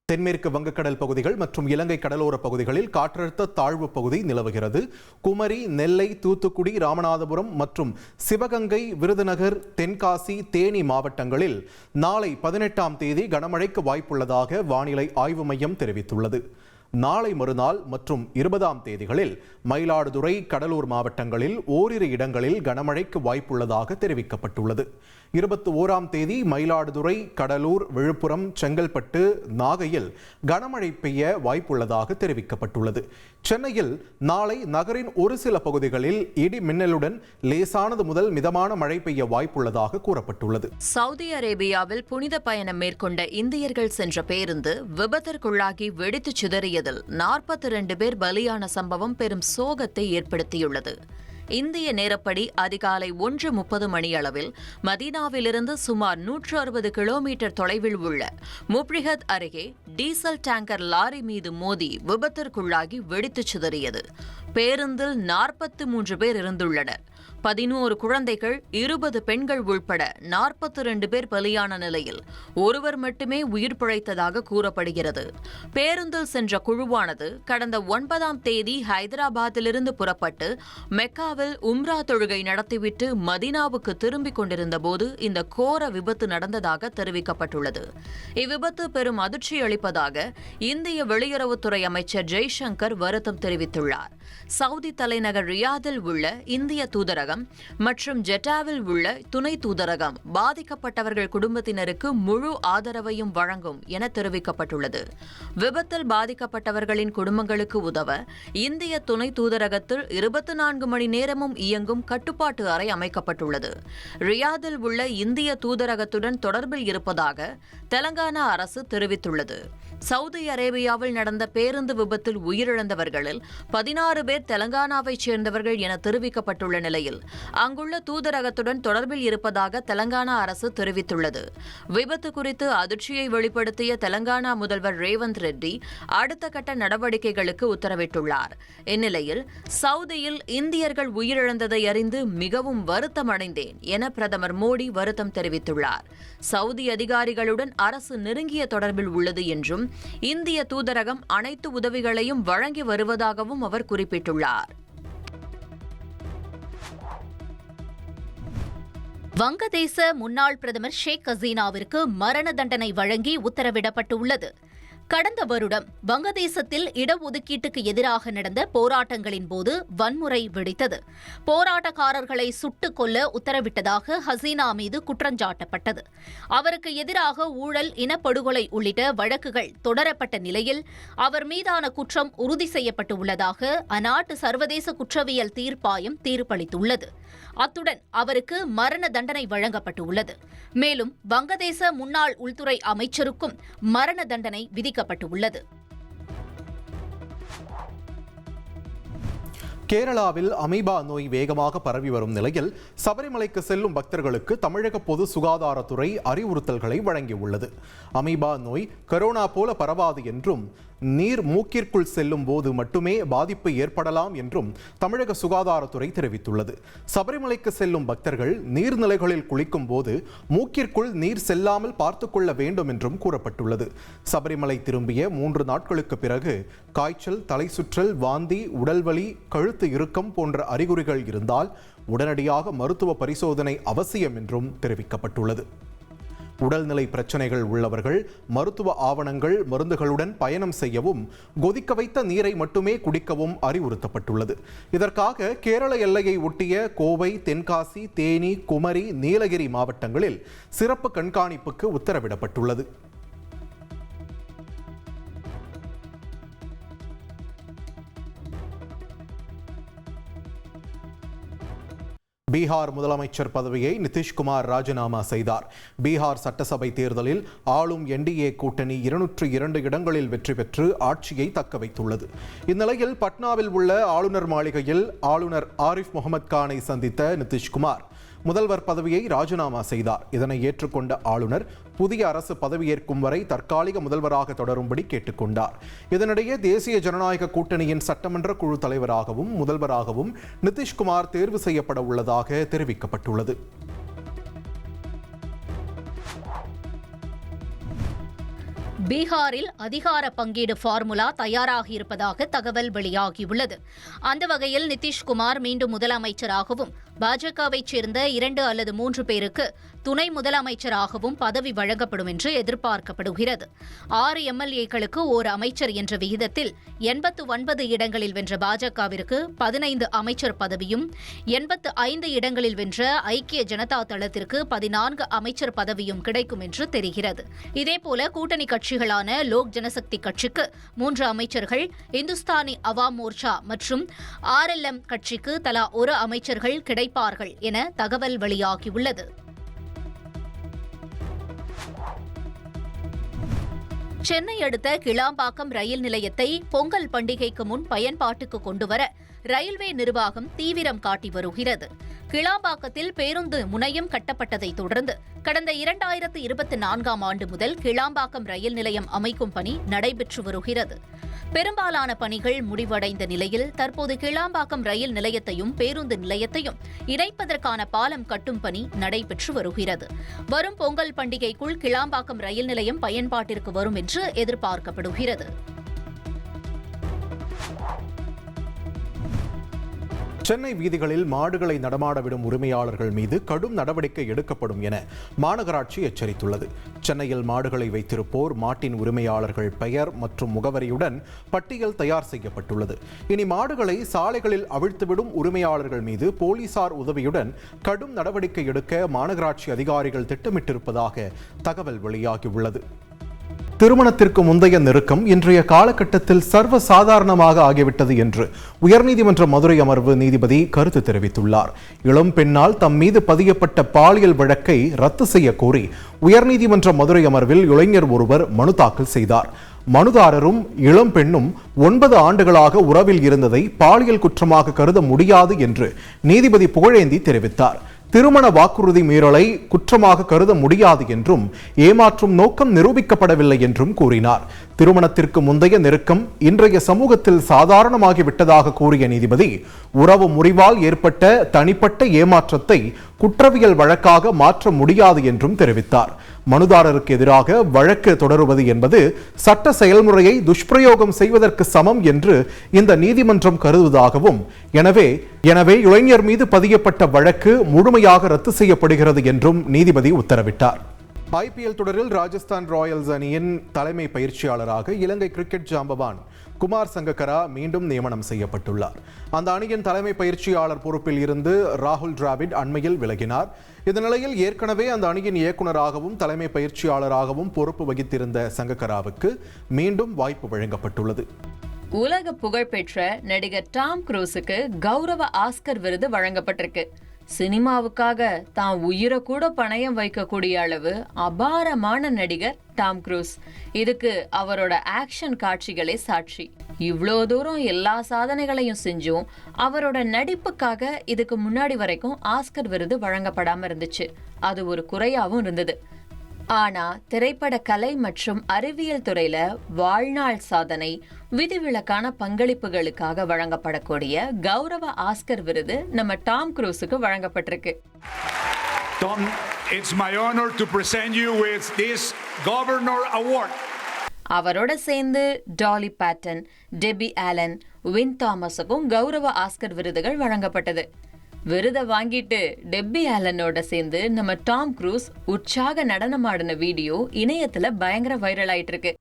தென்மேற்கு வங்கக்கடல் பகுதிகள் மற்றும் இலங்கை கடலோர பகுதிகளில் காற்றழுத்த தாழ்வு பகுதி நிலவுகிறது. குமரி, நெல்லை, தூத்துக்குடி, ராமநாதபுரம் மற்றும் சிவகங்கை, விருதுநகர், தென்காசி, தேனி மாவட்டங்களில் நாளை 18ஆம் தேதி கனமழைக்கு வாய்ப்புள்ளதாக வானிலை ஆய்வு மையம் தெரிவித்துள்ளது. நாளை மறுநாள் மற்றும் 20ஆம் தேதிகளில் மயிலாடுதுறை, கடலூர் மாவட்டங்களில் ஓரிரு இடங்களில் கனமழைக்கு வாய்ப்புள்ளதாக தெரிவிக்கப்பட்டுள்ளது. 21ஆம் தேதி மயிலாடுதுறை, கடலூர், விழுப்புரம், செங்கல்பட்டு, நாகையில் கனமழை பெய்ய வாய்ப்புள்ளதாக தெரிவிக்கப்பட்டுள்ளது. சென்னையில் நாளை நகரின் ஒரு சில பகுதிகளில் இடி மின்னலுடன் லேசானது முதல் மிதமான மழை பெய்ய வாய்ப்புள்ளதாக கூறப்பட்டுள்ளது. சவுதி அரேபியாவில் புனித பயணம் மேற்கொண்ட இந்தியர்கள் சென்ற பேருந்து விபத்திற்குள்ளாகி வெடித்து சிதறியதில் 42 பேர் பலியான சம்பவம் பெரும் சோகத்தை ஏற்படுத்தியுள்ளது. இந்திய நேரப்படி அதிகாலை 1:30 மணியளவில் மதீனாவிலிருந்து சுமார் 160 கிலோமீட்டர் தொலைவில் உள்ள முப்ரிஹத் அருகே டீசல் டேங்கர் லாரி மீது மோதி விபத்திற்குள்ளாகி வெடித்து சிதறியது. பேருந்தில் 43 பேர் இருந்துள்ளனர். 11 குழந்தைகள், 20 பெண்கள் உள்பட 42 பேர் பலியான நிலையில் ஒருவர் மட்டுமே உயிர் பிழைத்ததாக கூறப்படுகிறது. பேருந்தில் சென்ற குழுவானது கடந்த 9ஆம் தேதி ஹைதராபாத்திலிருந்து புறப்பட்டு மெக்காவில் உம்ரா தொழுகை நடத்திவிட்டு மதீனாவுக்கு திரும்பிக் கொண்டிருந்த போது இந்த கோர விபத்து நடந்ததாக தெரிவிக்கப்பட்டுள்ளது. இவ்விபத்து பெரும் அதிர்ச்சி அளிப்பதாக இந்திய வெளியுறவுத்துறை அமைச்சர் ஜெய்சங்கர் வருத்தம் தெரிவித்துள்ளார். சவுதி தலைநகர் ரியாதில் உள்ள இந்திய தூதரகம் மற்றும் ஜெட்டாவில் உள்ள துணை தூதரகம் பாதிக்கப்பட்டவர்கள் குடும்பத்தினருக்கு முழு ஆதரவையும் வழங்கும் என தெரிவிக்கப்பட்டுள்ளது. விபத்தில் பாதிக்கப்பட்டவர்களின் குடும்பங்களுக்கு உதவ இந்திய துணை தூதரகத்தில் 24 மணி நேரமும் இயங்கும் கட்டுப்பாட்டு அறை அமைக்கப்பட்டுள்ளது. ரியாதில் உள்ள இந்திய தூதரகத்துடன் தொடர்பில் இருப்பதாக தெலங்கானா அரசு தெரிவித்துள்ளது. சவுதி அரேபியாவில் நடந்த பேருந்து விபத்தில் உயிரிழந்தவர்களில் 16 பேர் தெலங்கானாவைச் சேர்ந்தவர்கள் என தெரிவிக்கப்பட்டுள்ள நிலையில் அங்குள்ள தூதரகத்துடன் தொடர்பில் இருப்பதாக தெலங்கானா அரசு தெரிவித்துள்ளது. விபத்து குறித்து அதிர்ச்சியை வெளிப்படுத்திய தெலங்கானா முதல்வர் ரேவந்த் ரெட்டி அடுத்த கட்ட நடவடிக்கைகளுக்கு உத்தரவிட்டுள்ளார். இந்நிலையில் சவுதியில் இந்தியர்கள் உயிரிழந்ததை அறிந்து மிகவும் வருத்தமடைந்தேன் என பிரதமர் மோடி வருத்தம் தெரிவித்துள்ளார். சவுதி அதிகாரிகளுடன் அரசு நெருங்கிய தொடர்பில் உள்ளது என்றும் இந்திய தூதரகம் அனைத்து உதவிகளையும் வழங்கி வருவதாகவும் அவர் குறிப்பிட்டுள்ளார். வங்கதேச முன்னாள் பிரதமர் ஷேக் ஹசீனாவிற்கு மரண தண்டனை வழங்கி உத்தரவிடப்பட்டுள்ளது. கடந்த வருடம் வங்கதேசத்தில் இடஒதுக்கீட்டுக்கு எதிராக நடந்த போராட்டங்களின் போது வன்முறை வெடித்தது. போராட்டக்காரர்களை சுட்டுக் கொல்ல உத்தரவிட்டதாக ஹசீனா மீது குற்றஞ்சாட்டப்பட்டது. அவருக்கு எதிராக ஊழல், இனப்படுகொலை உள்ளிட்ட வழக்குகள் தொடரப்பட்ட நிலையில் அவர் மீதான குற்றம் உறுதி செய்யப்பட்டுள்ளதாக அந்நாட்டு சர்வதேச குற்றவியல் தீர்ப்பாயம் தீர்ப்பளித்துள்ளது. அத்துடன் அவருக்கு மரண தண்டனை வழங்கப்பட்டுள்ளது. மேலும் வங்கதேச முன்னாள் உள்துறை அமைச்சருக்கும் மரண தண்டனை விதிக்கப்பட்டுள்ளது. கேரளாவில் அமீபா நோய் வேகமாக பரவி வரும் நிலையில் சபரிமலைக்கு செல்லும் பக்தர்களுக்கு தமிழக பொது சுகாதாரத்துறை அறிவுறுத்தல்களை வழங்கியுள்ளது. அமீபா நோய் கரோனா போல பரவாது என்றும் நீர் மூக்கிற்குள் செல்லும் போது மட்டுமே பாதிப்பு ஏற்படலாம் என்றும் தமிழக சுகாதாரத்துறை தெரிவித்துள்ளது. சபரிமலைக்கு செல்லும் பக்தர்கள் நீர்நிலைகளில் குளிக்கும் போது மூக்கிற்குள் நீர் செல்லாமல் பார்த்துக் கொள்ள வேண்டும் என்றும் கூறப்பட்டுள்ளது. சபரிமலை திரும்பிய 3 நாட்களுக்கு பிறகு காய்ச்சல், தலை சுற்றல், வாந்தி, உடல்வலி, கழுத்து இறுக்கம் போன்ற அறிகுறிகள் இருந்தால் உடனடியாக மருத்துவ பரிசோதனை அவசியம் என்றும் தெரிவிக்கப்பட்டுள்ளது. உடல்நிலை பிரச்சனைகள் உள்ளவர்கள் மருத்துவ ஆவணங்கள், மருந்துகளுடன் பயணம் செய்யவும், கொதிக்க வைத்த நீரை மட்டுமே குடிக்கவும் அறிவுறுத்தப்பட்டுள்ளது. இதற்காக கேரள எல்லையை ஒட்டிய கோவை, தென்காசி, தேனி, குமரி, நீலகிரி மாவட்டங்களில் சிறப்பு கண்காணிப்புக்கு உத்தரவிடப்பட்டுள்ளது. பீகார் முதலமைச்சர் பதவியை நிதிஷ்குமார் ராஜினாமா செய்தார். பீகார் சட்டசபை தேர்தலில் ஆளும் என்டிஏ கூட்டணி 202 இடங்களில் வெற்றி பெற்று ஆட்சியை தக்க வைத்துள்ளது. இந்நிலையில் பட்னாவில் உள்ள ஆளுநர் மாளிகையில் ஆளுநர் ஆரிஃப் முகமது கானை சந்தித்த நிதிஷ்குமார் முதல்வர் பதவியை ராஜினாமா செய்தார். இதனை ஏற்றுக்கொண்ட ஆளுநர் புதிய அரசு பதவியேற்கும் வரை தற்காலிக முதல்வராக தொடரும்படி கேட்டுக்கொண்டார். இதனிடையே தேசிய ஜனநாயக கூட்டணியின் சட்டமன்ற குழு தலைவராகவும் முதல்வராகவும் நிதிஷ்குமார் தேர்வு செய்யப்பட உள்ளதாக தெரிவிக்கப்பட்டுள்ளது. பீகாரில் அதிகார பங்கீடு ஃபார்முலா தயாராகி இருப்பதாக தகவல் வெளியாகியுள்ளது. அந்த வகையில் நிதிஷ்குமார் மீண்டும் முதலமைச்சராகவும் பாஜகவைச் சேர்ந்த 2 அல்லது 3 பேருக்கு துணை முதலமைச்சராகவும் பதவி வழங்கப்படும் என்று எதிர்பார்க்கப்படுகிறது. 6 எம்எல்ஏக்களுக்கு ஓர் அமைச்சர் என்ற விகிதத்தில் 89 இடங்களில் வென்ற பாஜகவிற்கு 15 அமைச்சர் பதவியும், 85 இடங்களில் வென்ற ஐக்கிய ஜனதா தளத்திற்கு 14 அமைச்சர் பதவியும் கிடைக்கும் என்று தெரிகிறது. இதேபோல கூட்டணி கட்சிகளான லோக் ஜனசக்தி கட்சிக்கு 3 அமைச்சர்கள், இந்துஸ்தானி அவாம் மோர்ச்சா மற்றும் RLM கட்சிக்கு தலா 1 அமைச்சர்கள் கிடைப்பார்கள் என தகவல் வெளியாகியுள்ளது. சென்னை அடுத்த கிளாம்பாக்கம் ரயில் நிலையத்தை பொங்கல் பண்டிகைக்கு முன் பயன்பாட்டுக்கு கொண்டுவர ரயில்வே நிர்வாகம் தீவிரம் காட்டி வருகிறது. கிளாம்பாக்கத்தில் பேருந்து முனையம் கட்டப்பட்டதை தொடர்ந்து கடந்த 2024ஆம் ஆண்டு முதல் கிளாம்பாக்கம் ரயில் நிலையம் அமைக்கும் பணி நடைபெற்று வருகிறது. பெரும்பாலான பணிகள் முடிவடைந்த நிலையில் தற்போது கிளாம்பாக்கம் ரயில் நிலையத்தையும் பேருந்து நிலையத்தையும் இணைப்பதற்கான பாலம் கட்டும் பணி நடைபெற்று வருகிறது. வரும் பொங்கல் பண்டிகைக்குள் கிளாம்பாக்கம் ரயில் நிலையம் பயன்பாட்டிற்கு வரும் என்று எதிர்பார்க்கப்படுகிறது. சென்னை வீதிகளில் மாடுகளை நடமாட விடும் உரிமையாளர்கள் மீது கடும் நடவடிக்கை எடுக்கப்படும் என மாநகராட்சி எச்சரித்துள்ளது. சென்னையில் மாடுகளை வைத்திருப்போர் மாட்டின் உரிமையாளர்கள் பெயர் மற்றும் முகவரியுடன் பட்டியல் தயார் செய்யப்பட்டுள்ளது. இனி மாடுகளை சாலைகளில் அவிழ்த்துவிடும் உரிமையாளர்கள் மீது போலீசார் உதவியுடன் கடும் நடவடிக்கை எடுக்க மாநகராட்சி அதிகாரிகள் திட்டமிட்டிருப்பதாக தகவல் வெளியாகியுள்ளது. திருமணத்திற்கு முந்தைய நெருக்கம் இன்றைய காலகட்டத்தில் சர்வசாதாரணமாக ஆகிவிட்டது என்று உயர்நீதிமன்ற மதுரை அமர்வு நீதிபதி கருத்து தெரிவித்துள்ளார். இளம் பெண்ணால் தம் மீது பதியப்பட்ட பாலியல் வழக்கை ரத்து செய்ய கோரி உயர்நீதிமன்ற மதுரை அமர்வில் இளைஞர் ஒருவர் மனு தாக்கல் செய்தார். மனுதாரரும் இளம் பெண்ணும் 9 ஆண்டுகளாக உறவில் இருந்ததை பாலியல் குற்றமாக கருத முடியாது என்று நீதிபதி புகழேந்தி தெரிவித்தார். திருமண வாக்குறுதி மீறலை குற்றமாக கருத முடியாது என்றும் ஏமாற்றும் நோக்கம் நிரூபிக்கப்படவில்லை என்றும் கூறினார். திருமணத்திற்கு முந்தைய நெருக்கம் இன்றைய சமூகத்தில் சாதாரணமாகிவிட்டதாக கூறிய நீதிபதி, உறவு முறிவால் ஏற்பட்ட தனிப்பட்ட ஏமாற்றத்தை குற்றவியல் வழக்காக மாற்ற முடியாது என்றும் தெரிவித்தார். மனுதாரருக்கு எதிராக வழக்கு தொடருவது என்பது சட்ட செயல்முறையை துஷ்பிரயோகம் செய்வதற்கு சமம் என்று இந்த நீதிமன்றம் கருதுவதாகவும், எனவே இளைஞர் மீது பதியப்பட்ட வழக்கு முழுமையாக ரத்து செய்யப்படுகிறது என்றும் நீதிபதி உத்தரவிட்டார். IPL தொடரில் ராஜஸ்தான் ராயல்ஸ் அணியின் தலைமை பயிற்சியாளராக இலங்கை கிரிக்கெட் ஜாம்பவான் குமார் சங்கக்கரா மீண்டும் நியமனம் செய்யப்பட்டுள்ளார். அந்த அணியின் தலைமை பயிற்சியாளர் பொறுப்பில் இருந்து ராகுல் டிராவிட் அண்மையில் விலகினார். இந்த நிலையில் ஏற்கனவே அந்த அணியின் இயக்குநராகவும் தலைமை பயிற்சியாளராகவும் பொறுப்பு வகித்திருந்த சங்கக்கராவுக்கு மீண்டும் வாய்ப்பு வழங்கப்பட்டுள்ளது. உலக புகழ்பெற்ற நடிகர் டாம் குரூஸுக்கு கௌரவ ஆஸ்கர் விருது வழங்கப்பட்டிருக்கு. சினிமாவுக்காக தான் உயிரை கூட பணயம் வைக்கக்கூடிய அளவு அபாரமான நடிகர் டாம் குரூஸ். இதுக்கு அவரோட ஆக்ஷன் காட்சிகளே சாட்சி. இவ்வளோ தூரம் எல்லா சாதனைகளையும் செஞ்சும் அவரோட நடிப்புக்காக இதுக்கு முன்னாடி வரைக்கும் ஆஸ்கர் விருது வழங்கப்படாம இருந்துச்சு. அது ஒரு குறையாவும் இருந்தது. ஆனா திரைப்பட கலை மற்றும் அறிவியல் துறையில வாழ்நாள் சாதனை, விதிவிலக்கான பங்களிப்புகளுக்காக வழங்கப்படக்கூடிய கௌரவ ஆஸ்கர் விருது நம்ம டாம் குரூஸுக்கு வழங்கப்பட்டிருக்கு. Tom, it's my honor to present you with this Governor Award. அவரோட சேர்ந்து Dolly Parton, Debbie Allen, Wynn தாமஸுக்கும் கௌரவ ஆஸ்கர் விருதுகள் வழங்கப்பட்டது. விருதை வாங்கிட்டு டெப்பி ஆலனோட சேர்ந்து நம்ம டாம் குரூஸ் உற்சாக நடனமாடின வீடியோ இணையத்துல பயங்கர வைரல் ஆயிட்டு இருக்கு.